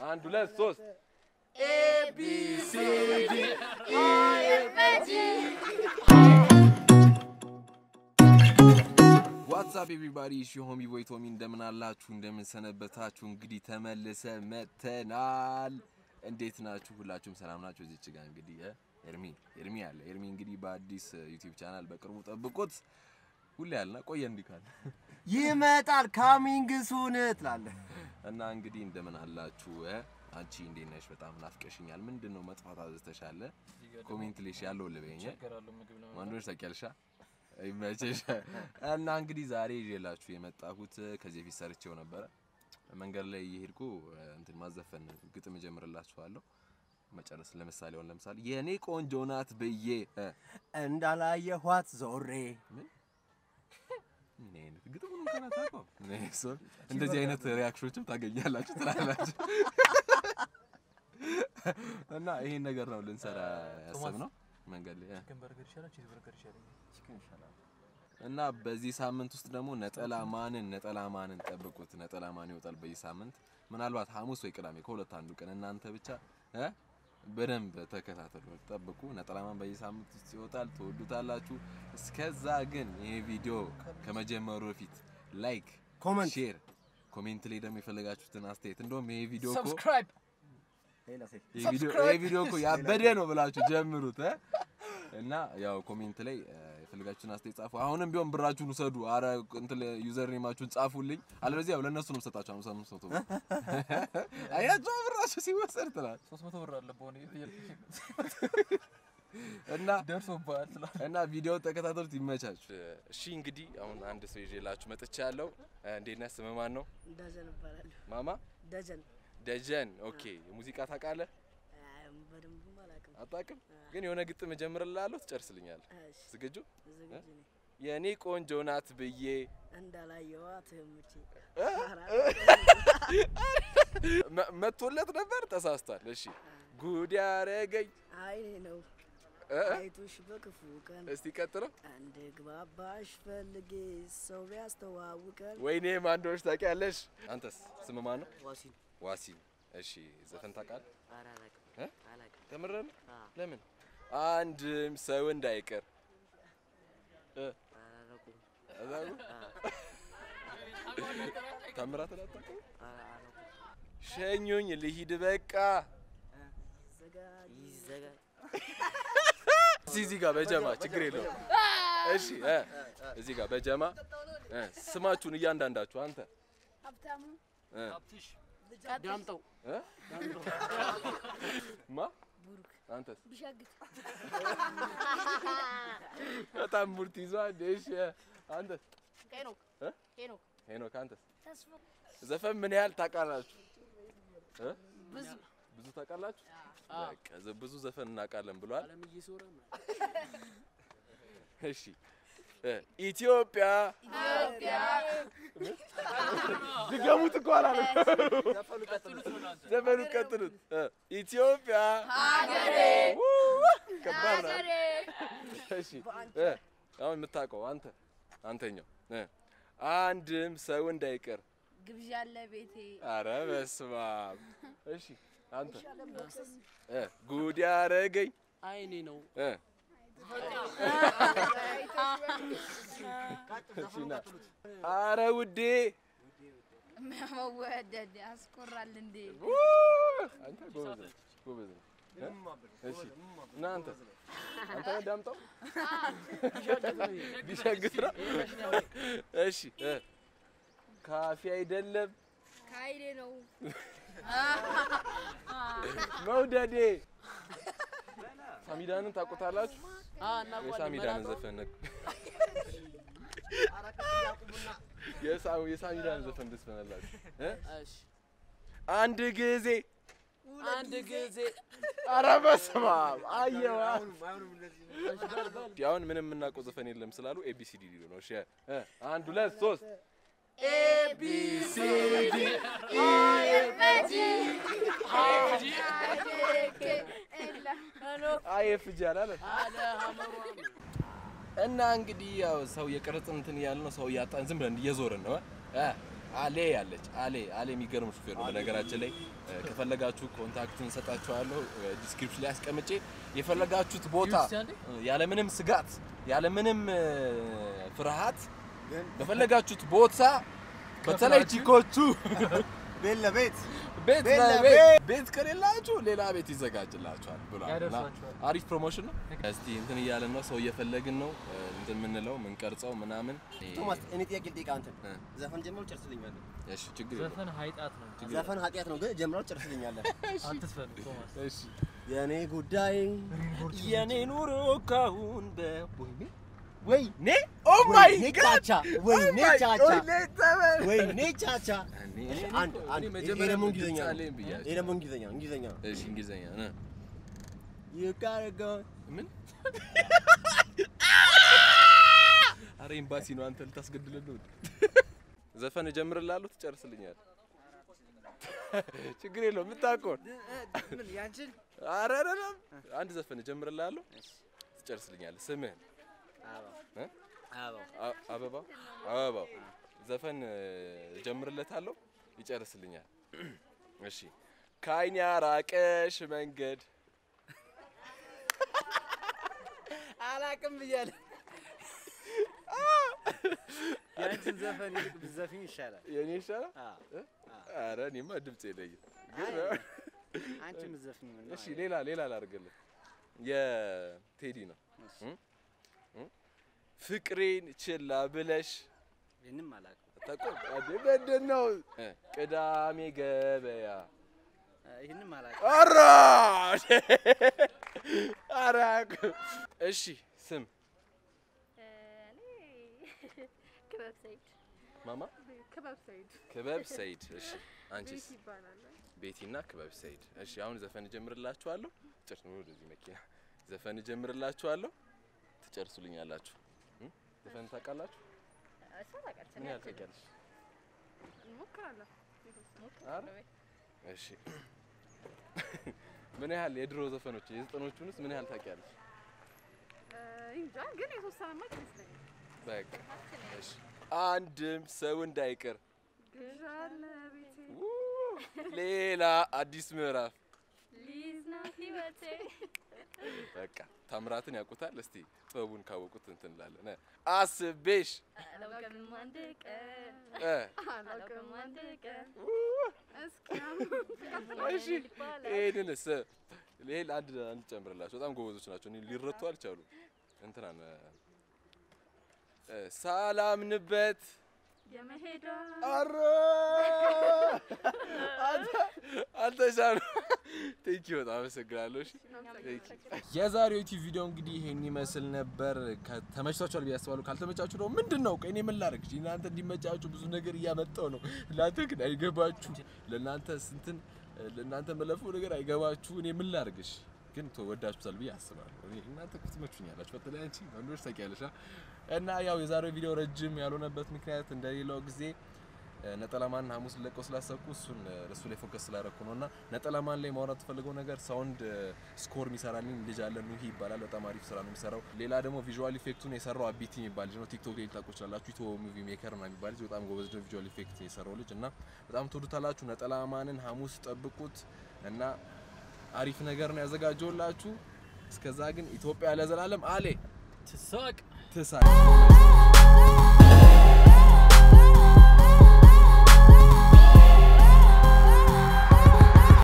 አንድ ሁለት ሶስት A B C D E F G What's up everybody? It's your homie boy Tommy እንደምን አላችሁ እንደምን ሰነበታችሁ እንግዲህ ተመልሰ መተናል እንዴት ናችሁ ሁላችሁም ሰላም ናችሁ እዚህ ጋር እንግዲህ ኤርሚ አለ ኤርሚ እንግዲህ በአዲስ ዩቲዩብ ቻናል በቅርቡ ጠብቁት ሁሌ ያልና ቆየ እንዲካል ይመጣል ካሚንግ ሱን ትላለ እና እንግዲህ እንደምን አላችሁ አንቺ እንዴት ነሽ በጣም ናፍቀሽኛል ምንድነው መጥፋት አዘተሻለ ኮሜንት ላይ ያለው ለበኛ ማንዶች ታውቂያለሽ አይመቸሽ እና እንግዲህ ዛሬ ይዤላችሁ የመጣሁት ከዚህ በፊት ሰርቼው ነበር መንገድ ላይ ይሄድኩ እንትን ማዘፈን ግጥም ጀምርላችኋለሁ መጨረስ ለምሳሌ የኔ ቆንጆ ናት በየ እንዳላየኋት ዞሬ ምን ግጥሙን ከናታቆ ነይሶ እንደዚህ አይነት ሪአክሽኖችም ታገኛላችሁ ትላላችሁ እና ይሄን ነገር ነው ልንሰራ ያሰብነው መንገድ ላይ በርገር ይሻላል ቺዝ በርገር ይሻላል ቺክን ይሻላል እና በዚህ ሳምንት ውስጥ ደግሞ ነጠላ ማንን ጠብቁት ነጠላ ማን ይወጣል በዚህ ሳምንት ምናልባት ሐሙስ ወይ ቅዳሜ ከሁለት አንዱ ቀን እናንተ ብቻ በደንብ ተከታተሉ ጠብቁ ነጠላ ማን በዚህ ሳምንት ውስጥ ይወጣል ተወዱታላችሁ እስከዛ ግን ይሄ ቪዲዮ ከመጀመሩ በፊት ላይክ ኮሜንት ሼር ኮሜንት ላይ ደግሞ የፈለጋችሁትን አስተያየት እንደውም ይሄ ቪዲዮ ኮ ሰብስክራይብ ይሄ ቪዲዮ ኮ ያበደ ነው ብላችሁ ጀምሩት እና ያው ኮሜንት ላይ የፈለጋችሁን አስተያየት ጻፉ አሁንም ቢሆን ብራችሁን ውሰዱ አረ እንትን ዩዘር ኔማችሁን ጻፉልኝ አለበለዚያ ያው ለነሱ ነው ሰጣችሁ 500 ብር አያችሁ ብራችሁ ሲወሰድ ተላል 300 ብር አለ በሆነ እና ደርሶባል እና ቪዲዮ ተከታተሉት ይመቻችሁ እሺ እንግዲህ አሁን አንድ ሰው ይዤላችሁ መጥቻለሁ እንዴት ነህ ስም ማን ነው ደጀን ይባላል ማማ ደጀን ኦኬ ሙዚቃ ታውቃለህ በደንብ ማላቀም አጣቀም ግን የሆነ ግጥም ጀምርላለሁ ትጨርስልኛል ዝግጁ የኔ ቆንጆ ናት በየ እንዳላየዋት እምጪ መጥቶለት ነበር ተሳስቷል እሺ ጉድ ያረገኝ አይኔ ነው አይቶሽ በክፉ ቀን እስቲ ቀጥለው አንድ ግባባሽ ፈልጌ ሰው ቢያስተዋውቀን ወይኔ ማንዶሽ ታውቂያለሽ አንተስ ስም ማን ነው ዋሲን እሺ ዘፈን ታውቃለህ አላውቅም ተምረን ለምን አንድም ሰው እንዳይቀር ተምራት አላውቅም ሸኙኝ ልሂድ በቃ እዚህ ጋር በጀማ ችግር የለውም እሺ እዚህ ጋር በጀማ ስማችሁን እያንዳንዳችሁ አንተ ሀብታሙ ሀብትሽ ዳምጠው ማ ቡሩክ አንተስ ቢሻግት በጣም ሙርት ይዟል እሺ አንተስ ሄኖክ አንተስ ተስፋ ዘፈን ምን ያህል ታውቃላችሁ ብዙ ታውቃላችሁ በቃ ብዙ ዘፈን እናውቃለን ብሏል እሺ ኢትዮጵያ ድገሙት እኮ አላለ ዘፈኑ ቀጥሉት ኢትዮጵያ ሀገሬ ከባድ ነው እሺ አሁን የምታውቀው አንተኛው አንድም ሰው እንዳይቀር ግብዣ አለ ቤቴ አረ በስመ አብ እሺ አንተ ጉድ ያረገኝ አይኔ ነው አረ ውዴ መወደድ ያስቆራል እንዴ አንተ ጎበዝ እሺ እናንተ ዳምጠው ቢሸግራ እሺ ካፊ አይደለም ካይዴ ነው መውደዴ ሳሚዳንን ታቆታላችሁ የሳሚዳንን ዘፈን የሳሚዳንን ዘፈን ደስፈናላችሁ እሺ አንድ ጊዜ ኧረ በስመ አብ አየዋ ያውን ምንም እናቆ ዘፈን የለም ስላሉ ኤቢሲዲ ነው እሺ አንድ ሁለት ሶስት A B C D E F G አይፍጂ አላለ እና እንግዲህ ያው ሰው የቀረጽ እንትን ያለ ነው ሰው ያጣን ዝም ብለን እየዞርን ነው አሌ ያለች አሌ የሚገርም ሹፌር ነው በነገራችን ላይ ከፈለጋችሁ ኮንታክቱን ሰጣችኋለሁ ዲስክሪፕሽን ላይ አስቀምጬ የፈለጋችሁት ቦታ ያለ ምንም ስጋት ያለ ምንም ፍርሃት በፈለጋችሁት ቦታ በተለይ ቺኮቹ ቤት ከሌላችሁ ሌላ ቤት ይዘጋጅላችኋል ብሏልና አሪፍ ፕሮሞሽን ነው እስቲ እንትን እያለን ነው ሰው እየፈለግን ነው እንትን ምንለው ምን ቀርጸው ምናምን ቶማስ እኔ ጥያቄ ልጠይቅ አንተ ዘፈን ጀምሮ ጨርስልኛል እሺ ችግር የለም ዘፈን ኃጢአት ነው ዘፈን ኃጢአት ነው ግን ጀምሮ ጨርስልኛል አንተ ዘፈን ቶማስ እሺ የኔ ጉዳይ የኔ ኑሮ ካሁን በወይኔ ወይኔ ኦ ማይ ቻቻ ወይኔ ቻቻ ወይኔ ቻቻ አንድ መጀመሪያ እንግሊዘኛ እንግሊዘኛ እሺ እንግሊዘኛ you gotta go ምን አረ ኤምባሲ ነው አንተ ልታስገድለን ነው ዘፈን ጀምርላለሁ ትጨርስልኛል ችግር የለውም ምታቆር ምን ያንቺን አረ አንድ ዘፈን ጀምርላለሁ ትጨርስልኛል ስምህን አበባ ዘፈን ጀምርለታለሁ ይጨርስልኛል እሺ ካይኛ ራቀሽ መንገድ አላቅም ብያለ ያንቺን ዘፈን ብዘፍኝ ይሻላል የኔ ይሻላል አረ እኔማ ድምጽ የለኝም ግን አንቺን ብዘፍኝ ምን እሺ ሌላ ላድርግልህ የቴዲ ነው ፍቅሬን ችላ ብለሽ ይሄንም አላቅም ተቆጣ በደነው ቅዳሜ ገበያ ይሄንም አላቅም አራክ እሺ ስም ክበብ ሰይድ ማማ ክበብ ሰይድ እሺ አንቺስ ቤቲና ክበብ ሰይድ እሺ አሁን ዘፈን ጀምርላችኋለሁ ጨርሱ ወደዚህ መኪና ዘፈን ጀምርላችኋለሁ ትጨርሱልኛላችሁ ዘፈን ታውቃላችሁ ምን ያልተቀልሽ እንሞክራለን እሺ ምን ያህል የድሮ ዘፈኖች የዘጠኖቹንስ ምን ያህል ታውቂያለሽ እንጃ ግን የተወሰነማ ይመስለኛል በቃ እሺ አንድም ሰው እንዳይቀር ግዣለ ቤቴ ሌላ አዲስ ምዕራፍ ሊዝና ህይወቴ በቃ ታምራትን ያውቁታል እስቲ ጥበቡን ካወቁት እንትን እንላለን አስቤሽ አላውቅም አንድ ቀን እሺ ይሄንንስ ሌላ አንድ ጨምርላችሁ በጣም ጎበዞች ናቸው እኔ ሊረቱ አልቻሉም እንትናን ሳላምንበት የመሄዷ አረ አልተሻሉ ቴንክ ዩ በጣም አመሰግናለሁ እሺ የዛሬው ዩቲዩብ ቪዲዮ እንግዲህ ይሄን ይመስል ነበር ከተመቻችኋል ብዬ አስባለሁ ካልተመቻችሁ ደግሞ ምንድነው እኔ ምን ላድርግ እናንተ እንዲመቻችሁ ብዙ ነገር እያመጣው ነው እናንተ ግን አይገባችሁ ለናንተ ስንትን ለናንተ መለፈው ነገር አይገባችሁ እኔ ምን ላድርግሽ ግን ተወዳችሁታል ብዬ አስባለሁ እኔ እናንተ ክትመቹኛላችሁ በተለይ አንቺ ወንዶች ታውቂያለሽ እና ያው የዛሬው ቪዲዮ ረጅም ያልሆነበት ምክንያት እንደሌላው ጊዜ ነጠላማን ሐሙስ ለቀው ስላሰብኩ እሱን ለሱ ላይ ፎከስ ስላደረኩ ነውና ነጠላማን ላይ ማውራት ፈልገው ነገር ሳውንድ ስኮር የሚሰራልኝ ልጅ አለ ኑሂ ይባላል በጣም አሪፍ ስራ ነው የሚሰራው ሌላ ደግሞ ቪዥዋል ኢፌክቱን የሰራው አቢቲ የሚባል ልጅ ነው ቲክቶክ ላይ ታውቁት ይችላልችሁ ኢትዮ ሙቪ ሜከር ነው የሚባል ልጅ በጣም ጎበዝ ነው ቪዥዋል ኢፌክት የሰራው ልጅ እና በጣም ትወዱታላችሁ ነጠላማንን ሐሙስ ጠብቁት እና አሪፍ ነገር ነው ያዘጋጀውላችሁ እስከዛ ግን ኢትዮጵያ ለዘላለም አሌ ትሳቅ